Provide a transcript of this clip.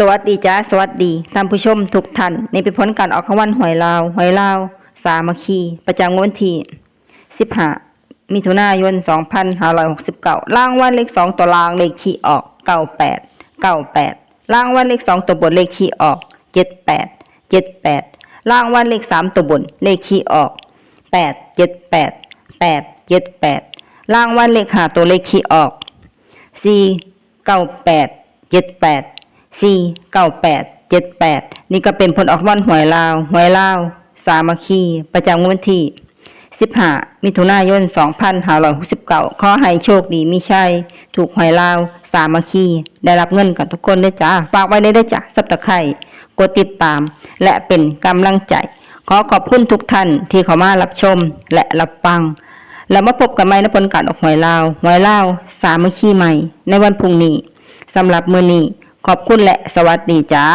สวัสดีจ้าสวัสดีท่านผู้ชมทุกท่านนี่เป็นผลการออกรางวัลหวยลาวสามัคคีประจำงวดวันที่15มิถุนายน2569รางวัลเลข2ตัวรางเลขที่ออก98รางวัลเลข2ตัวบนเลขที่ออก78รางวัลเลข3ตัวบนเลขที่ออก878รางวัลเลข5ตัวเลขที่ออก49878นี่ก็เป็นผลออกรางวัลหวยลาวสามัคคีประจำงวดวันที่15มิถุนายน2569ขอให้โชคดีมีชัยถูกหวยลาวสามัคคีได้รับเงินกันทุกคนด้วยจ้าฝากไว้ได้จ้ะSubscribeกดติดตามและเป็นกำลังใจขอบคุณทุกท่านที่เข้ามารับชมและรับฟังแล้วมาพบกันใหม่ในผลการออกหวยลาวสามัคคีใหม่ในวันพรุ่งนี้สำหรับมื้อนี้ขอบคุณและสวัสดีจ้า